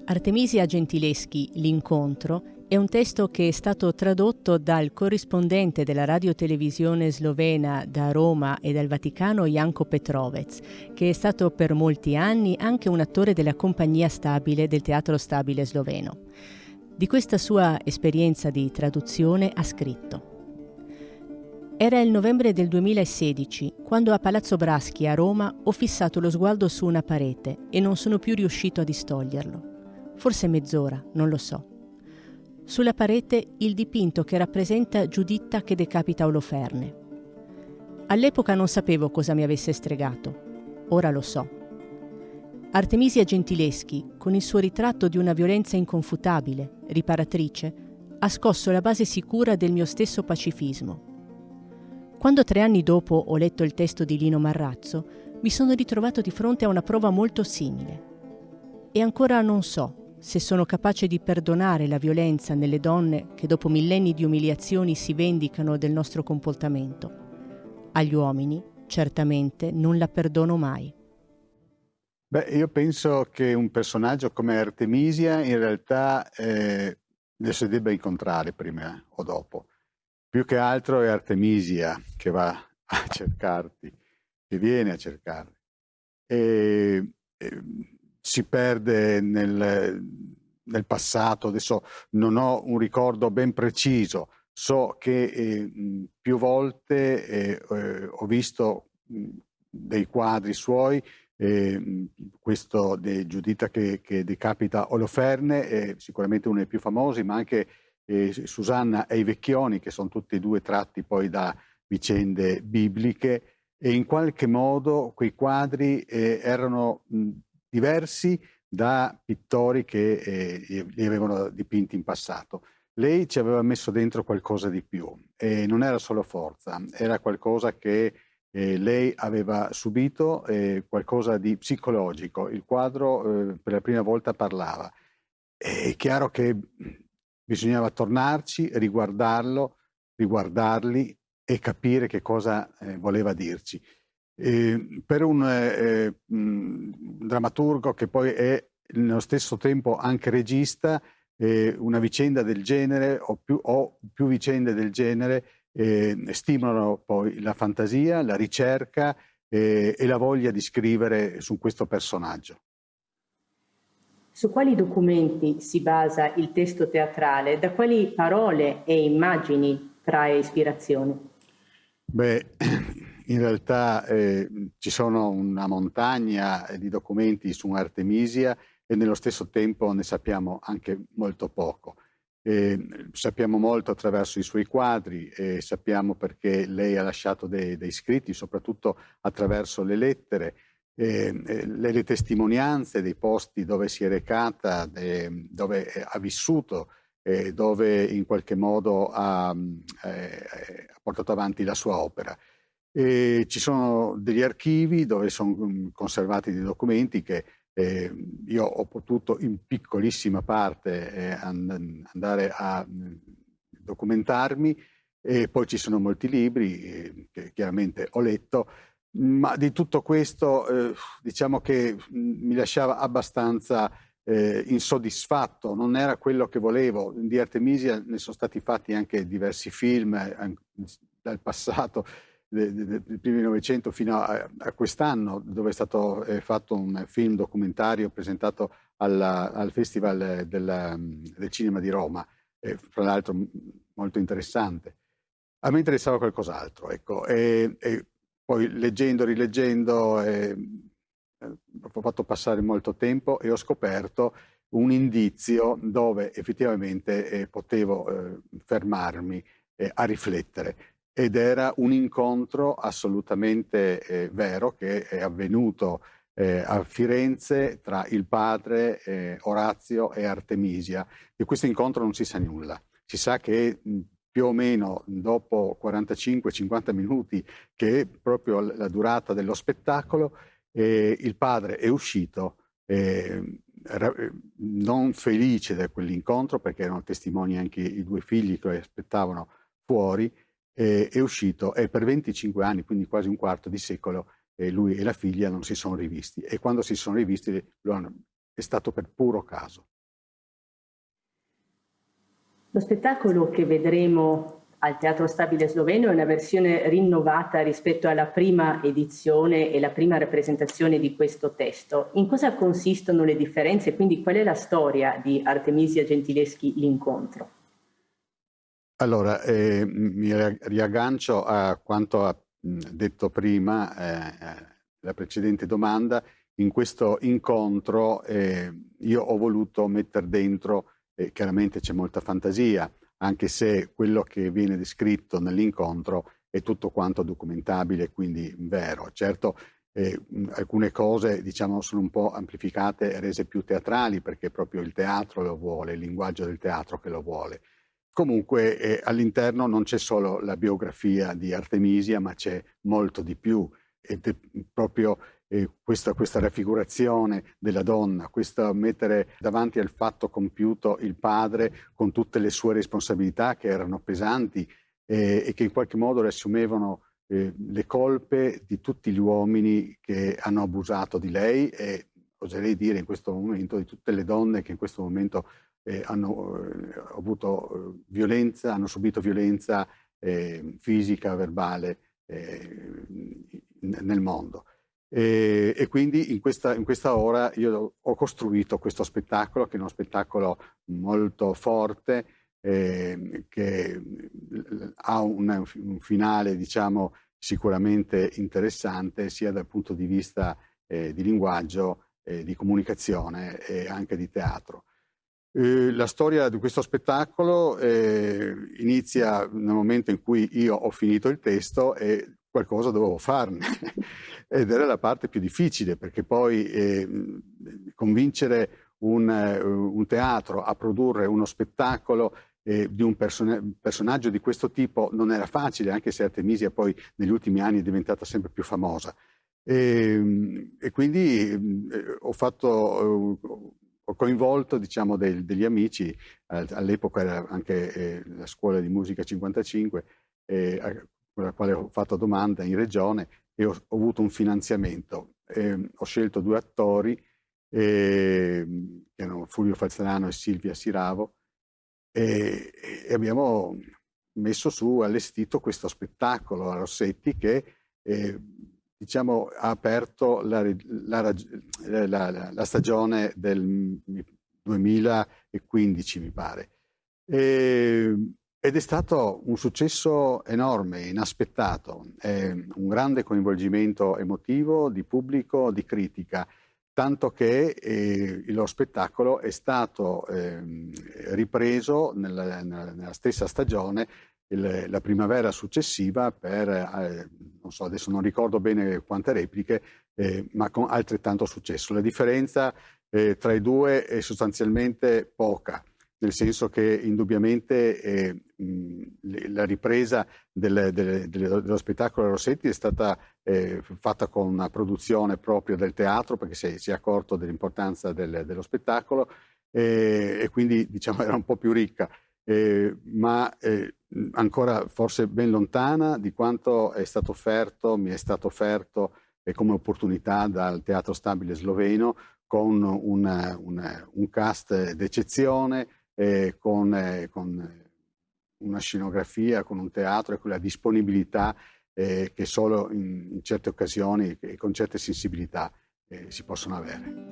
Artemisia Gentileschi, L'incontro, è un testo che è stato tradotto dal corrispondente della radiotelevisione slovena da Roma e dal Vaticano Janko Petrovec, che è stato per molti anni anche un attore della compagnia stabile del Teatro Stabile sloveno. Di questa sua esperienza di traduzione ha scritto: Era il novembre del 2016, quando a Palazzo Braschi a Roma ho fissato lo sguardo su una parete e non sono più riuscito a distoglierlo. Forse mezz'ora, non lo so. Sulla parete il dipinto che rappresenta Giuditta che decapita Oloferne. All'epoca non sapevo cosa mi avesse stregato. Ora lo so. Artemisia Gentileschi, con il suo ritratto di una violenza inconfutabile, riparatrice, ha scosso la base sicura del mio stesso pacifismo. Quando 3 anni dopo ho letto il testo di Lino Marrazzo, mi sono ritrovato di fronte a una prova molto simile. E ancora non so se sono capace di perdonare la violenza nelle donne che dopo millenni di umiliazioni si vendicano del nostro comportamento. Agli uomini, certamente, non la perdono mai. Beh, io penso che un personaggio come Artemisia in realtà adesso debba incontrare prima o dopo. Più che altro è Artemisia che va a cercarti, che viene a cercarti. E si perde nel passato, adesso non ho un ricordo ben preciso, so che più volte ho visto dei quadri suoi, questo di Giuditta che decapita Oloferne è sicuramente uno dei più famosi, ma anche Susanna e i Vecchioni, che sono tutti e due tratti poi da vicende bibliche, e in qualche modo quei quadri erano diversi da pittori che li avevano dipinti in passato. Lei ci aveva messo dentro qualcosa di più e non era solo forza, era qualcosa che lei aveva subito, qualcosa di psicologico. Il quadro per la prima volta parlava. È chiaro che bisognava tornarci, riguardarlo, riguardarli e capire che cosa voleva dirci. Per un drammaturgo che poi è nello stesso tempo anche regista, una vicenda del genere o più vicende del genere stimolano poi la fantasia, la ricerca e la voglia di scrivere su questo personaggio. Su quali documenti si basa il testo teatrale? Da quali parole e immagini trae ispirazione? Beh, in realtà ci sono una montagna di documenti su Artemisia e nello stesso tempo ne sappiamo anche molto poco. Sappiamo molto attraverso i suoi quadri, sappiamo perché lei ha lasciato dei scritti, soprattutto attraverso le lettere, le testimonianze dei posti dove si è recata, dove ha vissuto, dove in qualche modo ha portato avanti la sua opera. Ci sono degli archivi dove sono conservati dei documenti che io ho potuto in piccolissima parte andare a documentarmi, e poi ci sono molti libri che chiaramente ho letto, ma di tutto questo diciamo che mi lasciava abbastanza insoddisfatto, non era quello che volevo. Di Artemisia ne sono stati fatti anche diversi film dal passato, del primo Novecento fino a quest'anno, dove è stato fatto un film documentario presentato al Festival del Cinema di Roma, fra l'altro molto interessante. A me interessava qualcos'altro, ecco, e poi leggendo, rileggendo, ho fatto passare molto tempo e ho scoperto un indizio dove effettivamente potevo fermarmi a riflettere, ed era un incontro assolutamente vero che è avvenuto a Firenze tra il padre Orazio e Artemisia. Di questo incontro non si sa nulla. Si sa che più o meno dopo 45-50 minuti, che è proprio la durata dello spettacolo, il padre è uscito non felice da quell'incontro, perché erano testimoni anche i 2 figli che lo aspettavano fuori, è uscito e per 25 anni, quindi quasi un quarto di secolo, lui e la figlia non si sono rivisti, e quando si sono rivisti è stato per puro caso. Lo spettacolo che vedremo al Teatro Stabile Sloveno è una versione rinnovata rispetto alla prima edizione e la prima rappresentazione di questo testo. In cosa consistono le differenze? Quindi qual è la storia di Artemisia Gentileschi L'Incontro? Allora, mi riaggancio a quanto ha detto prima la precedente domanda. In questo incontro io ho voluto mettere dentro, chiaramente c'è molta fantasia, anche se quello che viene descritto nell'incontro è tutto quanto documentabile, quindi vero. Certo, alcune cose diciamo sono un po' amplificate e rese più teatrali perché proprio il teatro lo vuole, il linguaggio del teatro che lo vuole. Comunque all'interno non c'è solo la biografia di Artemisia, ma c'è molto di più ed è proprio questa raffigurazione della donna, questo mettere davanti al fatto compiuto il padre con tutte le sue responsabilità che erano pesanti e che in qualche modo riassumevano le colpe di tutti gli uomini che hanno abusato di lei e oserei dire in questo momento di tutte le donne che in questo momento hanno avuto violenza, hanno subito violenza fisica, verbale nel mondo. E quindi in questa ora io ho costruito questo spettacolo, che è uno spettacolo molto forte, che ha un finale, diciamo, sicuramente interessante, sia dal punto di vista di linguaggio, di comunicazione e anche di teatro. La storia di questo spettacolo inizia nel momento in cui io ho finito il testo e qualcosa dovevo farne ed era la parte più difficile perché poi convincere un teatro a produrre uno spettacolo di un personaggio di questo tipo non era facile, anche se Artemisia poi negli ultimi anni è diventata sempre più famosa. E quindi ho coinvolto diciamo, degli amici, all'epoca era anche la scuola di musica 55, con la quale ho fatto domanda in regione e ho avuto un finanziamento. Ho scelto 2 attori, che erano Fulvio Falzarano e Silvia Siravo, e abbiamo allestito questo spettacolo a Rossetti che diciamo, ha aperto la stagione del 2015, mi pare. Ed è stato un successo enorme, inaspettato, un grande coinvolgimento emotivo di pubblico, di critica, tanto che lo spettacolo è stato ripreso nella stessa stagione la primavera successiva per, non so, adesso non ricordo bene quante repliche, ma con altrettanto successo. La differenza tra i due è sostanzialmente poca, nel senso che indubbiamente la ripresa dello spettacolo Rossetti è stata fatta con una produzione proprio del teatro, perché si è accorto dell'importanza dello spettacolo e quindi diciamo era un po' più ricca. Ma ancora forse ben lontana di quanto mi è stato offerto come opportunità dal Teatro Stabile Sloveno con un cast d'eccezione, con una scenografia, con un teatro e con la disponibilità che solo in certe occasioni e con certe sensibilità si possono avere.